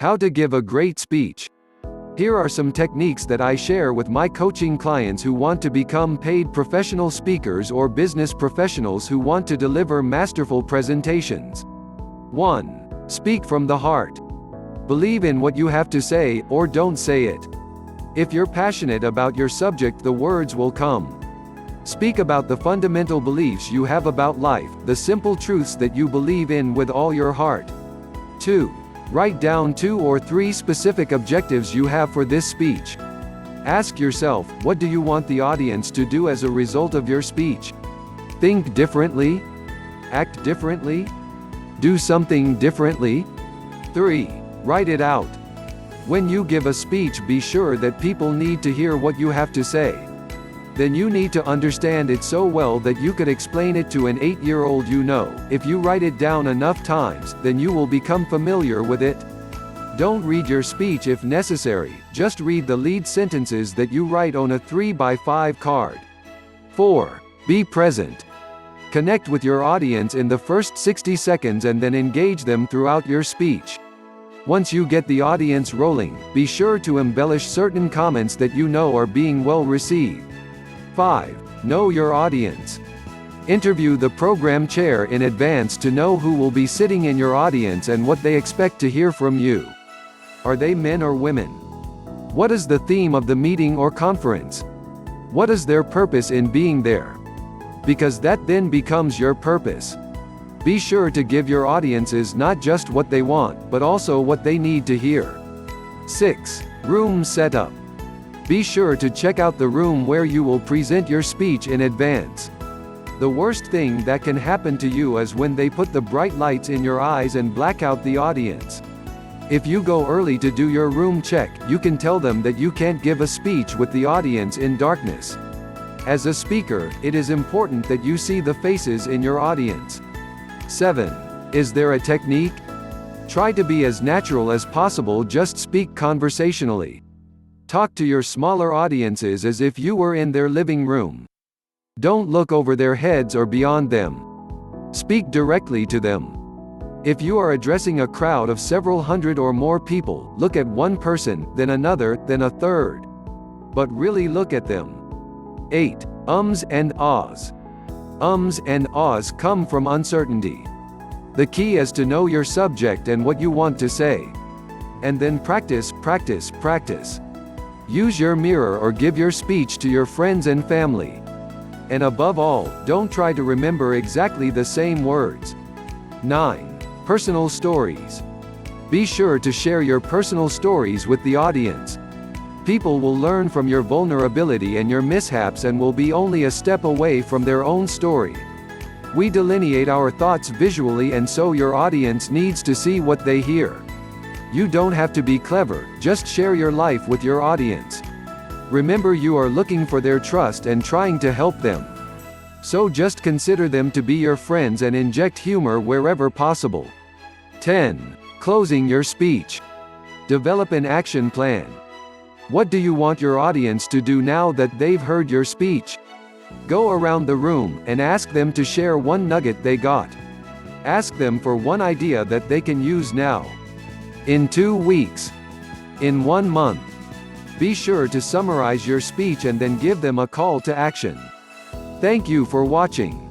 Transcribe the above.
How to give a great speech. Here are some techniques that I share with my coaching clients who want to become paid professional speakers or business professionals who want to deliver masterful presentations. 1. Speak from the heart. Believe in what you have to say, or don't say it. If you're passionate about your subject, the words will come. Speak about the fundamental beliefs you have about life, the simple truths that you believe in with all your heart. 2. Write down 2 or 3 specific objectives you have for this speech. Ask yourself, what do you want the audience to do as a result of your speech? Think differently? Act differently? Do something differently? 3. Write it out. When you give a speech, be sure that people need to hear what you have to say. Then you need to understand it so well that you could explain it to an 8-year-old you know. If you write it down enough times, then you will become familiar with it. Don't read your speech if necessary, just read the lead sentences that you write on a 3x5 card. 4. Be present. Connect with your audience in the first 60 seconds and then engage them throughout your speech. Once you get the audience rolling, be sure to embellish certain comments that you know are being well received. 5. Know your audience. Interview the program chair in advance to know who will be sitting in your audience and what they expect to hear from you. Are they men or women? What is the theme of the meeting or conference? What is their purpose in being there? Because that then becomes your purpose. Be sure to give your audiences not just what they want, but also what they need to hear. 6. Room setup. Be sure to check out the room where you will present your speech in advance. The worst thing that can happen to you is when they put the bright lights in your eyes and black out the audience. If you go early to do your room check, you can tell them that you can't give a speech with the audience in darkness. As a speaker, it is important that you see the faces in your audience. 7. Is there a technique? Try to be as natural as possible, just speak conversationally. Talk to your smaller audiences as if you were in their living room. Don't look over their heads or beyond them. Speak directly to them. If you are addressing a crowd of several hundred or more people, look at one person, then another, then a third. But really look at them. 8. Ums and ahs. Ums and ahs come from uncertainty. The key is to know your subject and what you want to say. And then practice, practice, practice. Use your mirror or give your speech to your friends and family. And above all, don't try to remember exactly the same words. 9. Personal stories. Be sure to share your personal stories with the audience. People will learn from your vulnerability and your mishaps and will be only a step away from their own story. We delineate our thoughts visually, and so your audience needs to see what they hear. You don't have to be clever, just share your life with your audience. Remember, you are looking for their trust and trying to help them. So just consider them to be your friends and inject humor wherever possible. 10. Closing your speech. Develop an action plan. What do you want your audience to do now that they've heard your speech? Go around the room and ask them to share one nugget they got. Ask them for one idea that they can use now. In 2 weeks. In 1 month. Be sure to summarize your speech and then give them a call to action. Thank you for watching.